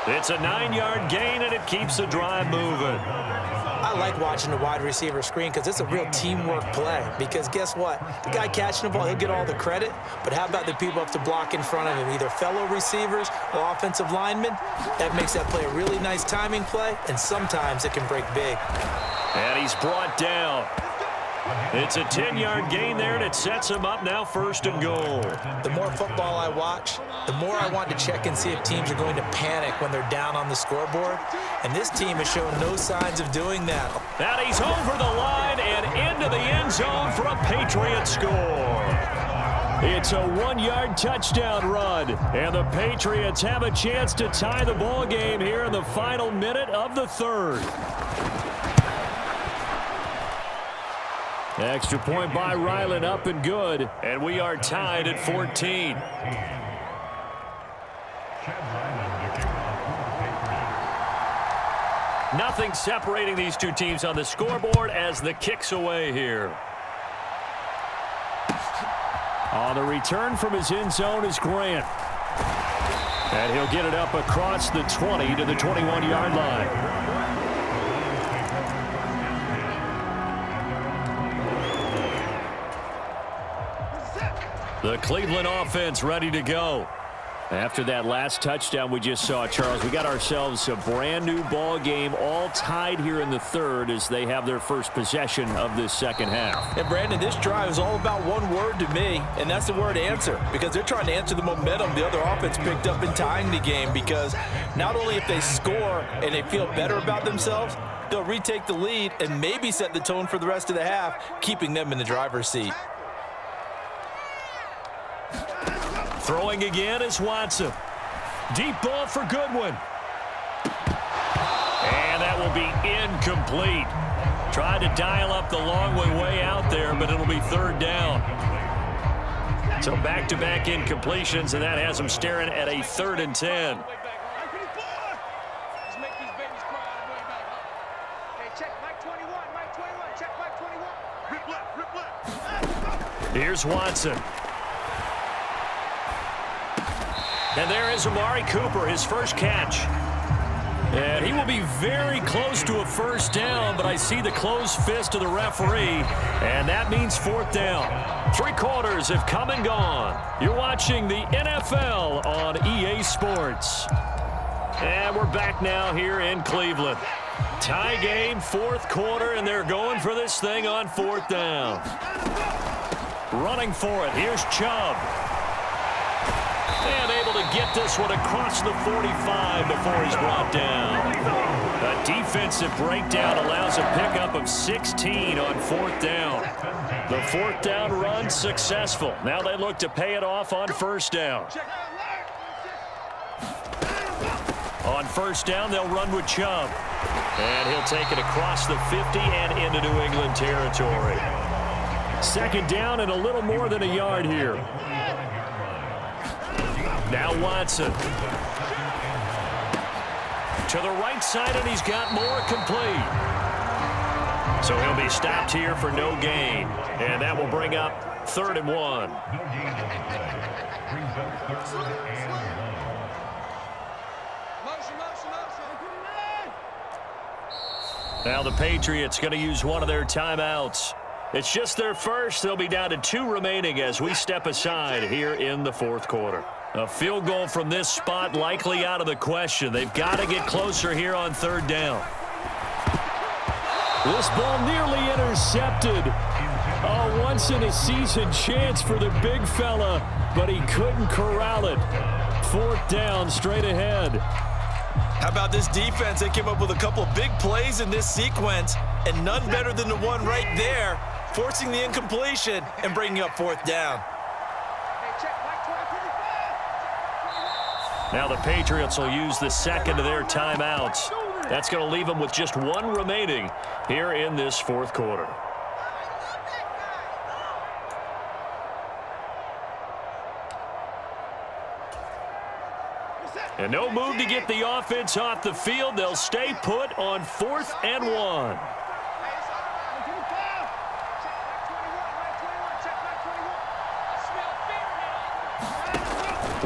It's a 9-yard gain, and it keeps the drive moving. I like watching the wide receiver screen because it's a real teamwork play. Because guess what? The guy catching the ball, he'll get all the credit. But how about the people up to block in front of him, either fellow receivers or offensive linemen? That makes that play a really nice timing play, and sometimes it can break big. And he's brought down. It's a 10-yard gain there, and it sets him up now 1st and goal. The more football I watch, the more I want to check and see if teams are going to panic when they're down on the scoreboard. And this team has shown no signs of doing that. And he's over the line and into the end zone for a Patriot score. It's a 1-yard touchdown run, and the Patriots have a chance to tie the ball game here in the final minute of the 3rd. Extra point by Ryland, up and good. And we are tied at 14. Nothing separating these two teams on the scoreboard as the kick's away here. On the return from his end zone is Grant. And he'll get it up across the 20 to the 21-yard line. The Cleveland offense ready to go. After that last touchdown we just saw, Charles, we got ourselves a brand-new ball game, all tied here in the 3rd as they have their first possession of this second half. And, Brandon, this drive is all about one word to me, and that's the word answer, because they're trying to answer the momentum the other offense picked up in tying the game, because not only if they score and they feel better about themselves, they'll retake the lead and maybe set the tone for the rest of the half, keeping them in the driver's seat. Throwing again is Watson. Deep ball for Goodwin. And that will be incomplete. Tried to dial up the long way out there, but it'll be 3rd down. So back-to-back incompletions, and that has them staring at a 3rd and 10. Here's Watson. And there is Amari Cooper, his first catch. And he will be very close to a 1st down, but I see the closed fist of the referee, and that means 4th down. 3 quarters have come and gone. You're watching the NFL on EA Sports. And we're back now here in Cleveland. Tie game, 4th quarter, and they're going for this thing on 4th down. Running for it, here's Chubb. And able to get this one across the 45 before he's brought down. A defensive breakdown allows a pickup of 16 on 4th down. The 4th down run successful. Now they look to pay it off on 1st down. On 1st down, they'll run with Chubb. And he'll take it across the 50 and into New England territory. 2nd down and a little more than a yard here. Now Watson. To the right side, and he's got more complete. So he'll be stopped here for no gain. And that will bring up 3rd and 1. Now the Patriots going to use one of their timeouts. It's just their first. They'll be down to 2 remaining as we step aside here in the 4th quarter. A field goal from this spot likely out of the question. They've got to get closer here on 3rd down. This ball nearly intercepted. A once-in-a-season chance for the big fella, but he couldn't corral it. 4th down, straight ahead. How about this defense? They came up with a couple of big plays in this sequence, and none better than the one right there, forcing the incompletion and bringing up 4th down. Now the Patriots will use the 2nd of their timeouts. That's going to leave them with just 1 remaining here in this 4th quarter. And no move to get the offense off the field. They'll stay put on 4th and 1.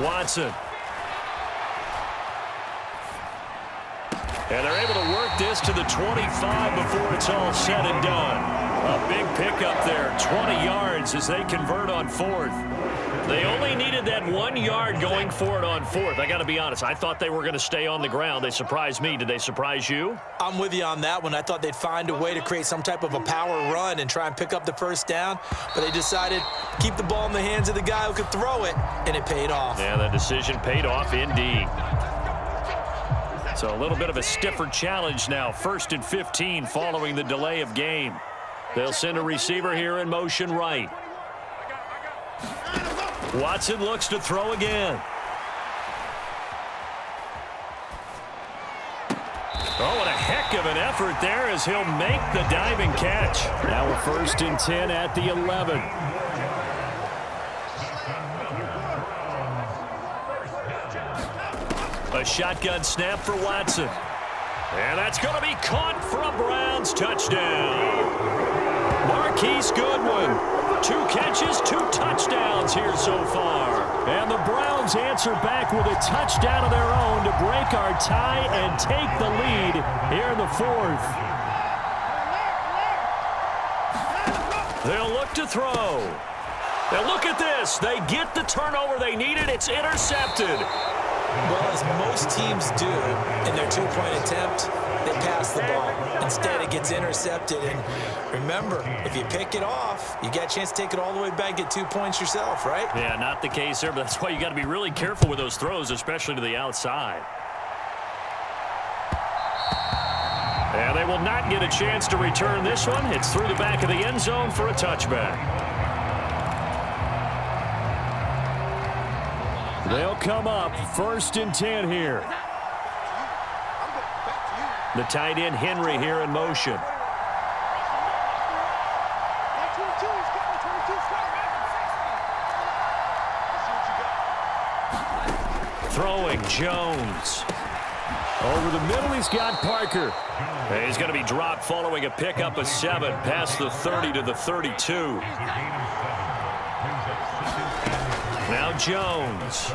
Watson. And they're able to work this to the 25 before it's all said and done. A big pickup there, 20 yards as they convert on fourth. They only needed that 1 yard going for it on fourth. I got to be honest, I thought they were going to stay on the ground. They surprised me. Did they surprise you? I'm with you on that one. I thought they'd find a way to create some type of a power run and try and pick up the first down, but they decided keep the ball in the hands of the guy who could throw it, and it paid off. Yeah, that decision paid off indeed. So a little bit of a stiffer challenge now. 1st and 15 following the delay of game. They'll send a receiver here in motion right. Watson looks to throw again. Oh, what a heck of an effort there as he'll make the diving catch. Now a 1st and 10 at the 11. A shotgun snap for Watson. And that's going to be caught for a Browns touchdown. Marquise Goodwin, 2 catches, 2 touchdowns here so far. And the Browns answer back with a touchdown of their own to break our tie and take the lead here in the 4th. They'll look to throw. Now look at this. They get the turnover they needed. It's intercepted. Well, as most teams do in their 2-point attempt, they pass the ball. Instead, it gets intercepted. And remember, if you pick it off, you got a chance to take it all the way back, get 2 points yourself, right? Yeah, not the case there, but that's why you got to be really careful with those throws, especially to the outside. And they will not get a chance to return this one. It's through the back of the end zone for a touchback. They'll come up 1st and 10 here. The tight end Henry here in motion. Throwing Jones. Over the middle, he's got Parker. And he's going to be dropped following a pickup of 7 past the 30 to the 32. Now Jones.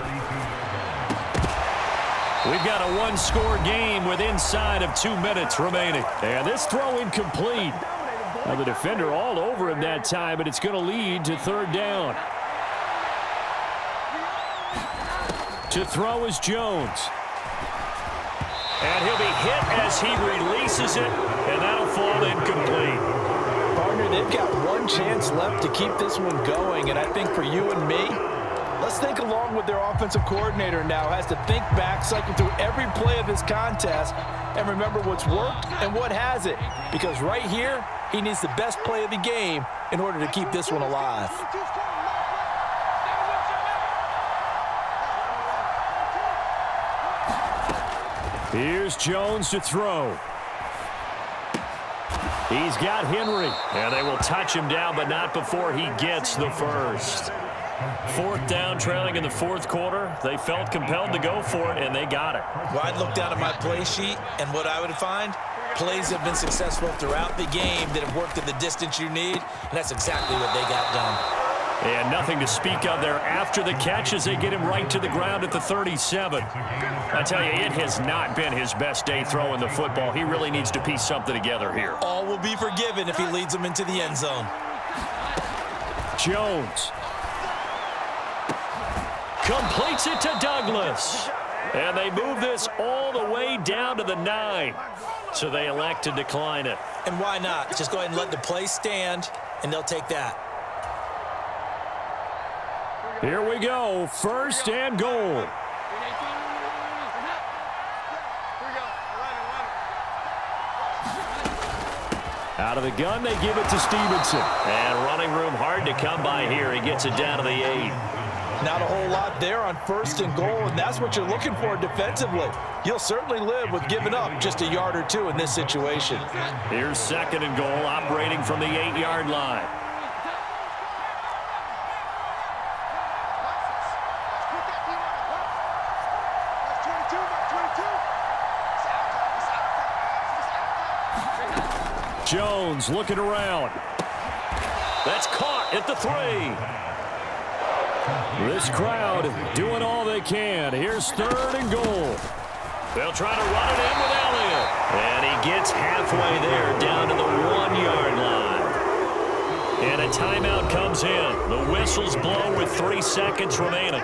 We've got a 1-score game with inside of 2 minutes remaining. And this throw incomplete. Now the defender all over him that time, but it's going to lead to 3rd down. To throw is Jones. And he'll be hit as he releases it, and that'll fall incomplete. Partner, they've got 1 chance left to keep this one going, and I think for you and me, let's think along with their offensive coordinator now. Has to think back, cycle through every play of this contest, and remember what's worked and what hasn't. Because right here, he needs the best play of the game in order to keep this one alive. Here's Jones to throw. He's got Henry. And they will touch him down, but not before he gets the first. 4th down, trailing in the 4th quarter. They felt compelled to go for it, and they got it. Well, I'd look down at my play sheet, and what I would find, plays have been successful throughout the game that have worked at the distance you need, and that's exactly what they got done. And nothing to speak of there after the catch as they get him right to the ground at the 37. I tell you, it has not been his best day throwing the football. He really needs to piece something together here. All will be forgiven if he leads them into the end zone. Jones. Completes it to Douglas. And they move this all the way down to the 9. So they elect to decline it. And why not? Just go ahead and let the play stand, and they'll take that. Here we go. 1st and goal. Out of the gun, they give it to Stevenson. And running room hard to come by here. He gets it down to the 8. Not a whole lot there on 1st and goal, and that's what you're looking for defensively. You'll certainly live with giving up just a yard or 2 in this situation. Here's 2nd and goal, operating from the 8-yard line. Jones looking around. That's caught at the 3. This crowd doing all they can. Here's 3rd and goal. They'll try to run it in with Elliott. And he gets halfway there down to the 1-yard line. And a timeout comes in. The whistles blow with 3 seconds remaining.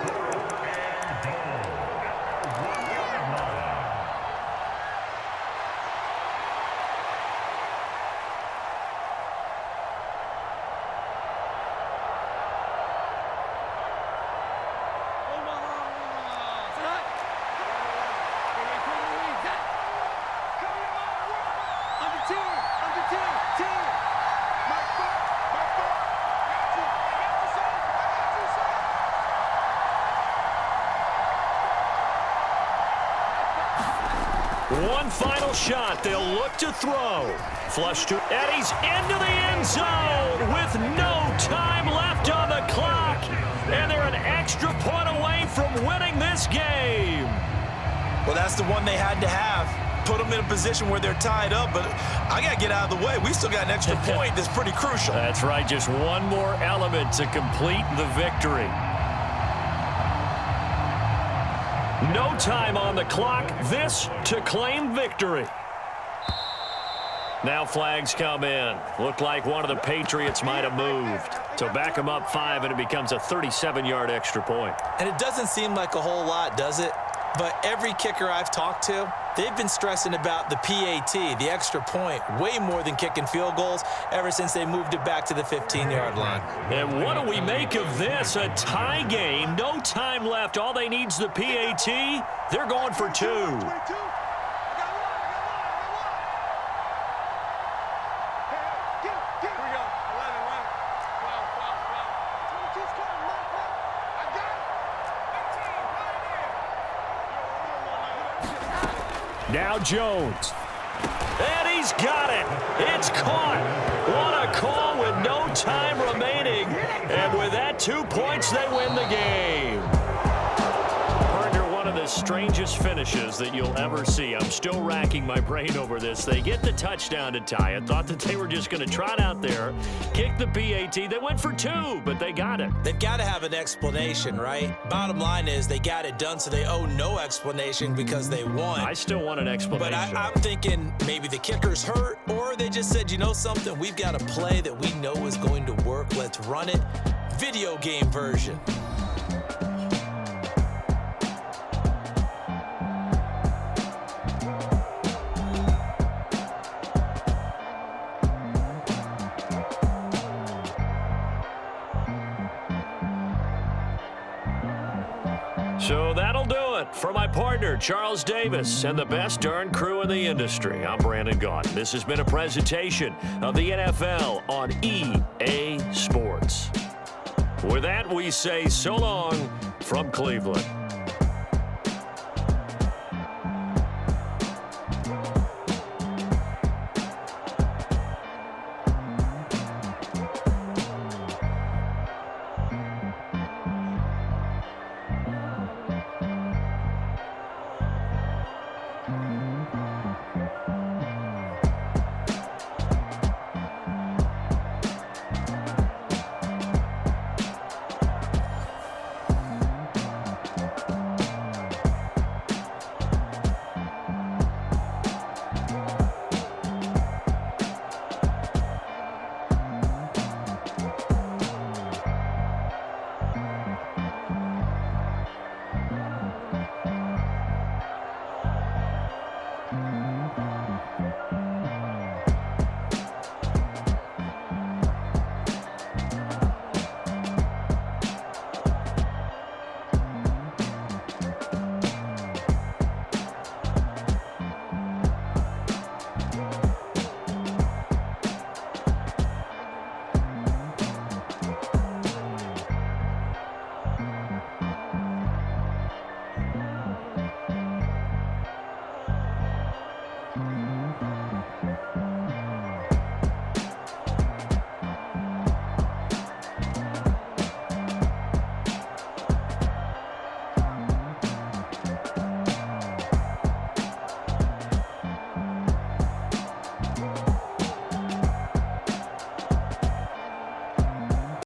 One final shot. They'll look to throw. Flush to Eddie's into the end zone with no time left on the clock. And they're an extra point away from winning this game. Well, that's the one they had to have. Put them in a position where they're tied up, but I got to get out of the way. We still got an extra point that's pretty crucial. That's right. Just one more element to complete the victory. No time on the clock. This to claim victory. Now flags come in. Looked like one of the Patriots might have moved. So back them up 5, and it becomes a 37-yard extra point. And it doesn't seem like a whole lot, does it? But every kicker I've talked to, they've been stressing about the PAT, the extra point, way more than kicking field goals ever since they moved it back to the 15-yard line. And what do we make of this? A tie game, no time left. All they need is the PAT. They're going for 2. Now Jones. And he's got it. It's caught. What a call with no time remaining. And with that 2 points, they win the game. Partner, one of the strangest finishes that you'll ever see. I'm still racking my brain over this. They get the touchdown to tie it. Thought that they were just going to trot out there, kick the PAT. They went for 2, but they got it. They've got to have an explanation, right? Bottom line is they got it done, so they owe no explanation because they won. I still want an explanation. But I'm thinking maybe the kicker's hurt, or they just said, you know something, we've got a play that we know is going to work. Let's run it. Video game version. So that'll do it for my partner, Charles Davis, and the best darn crew in the industry. I'm Brandon Gaudin. This has been a presentation of the NFL on EA Sports. With that, we say so long from Cleveland.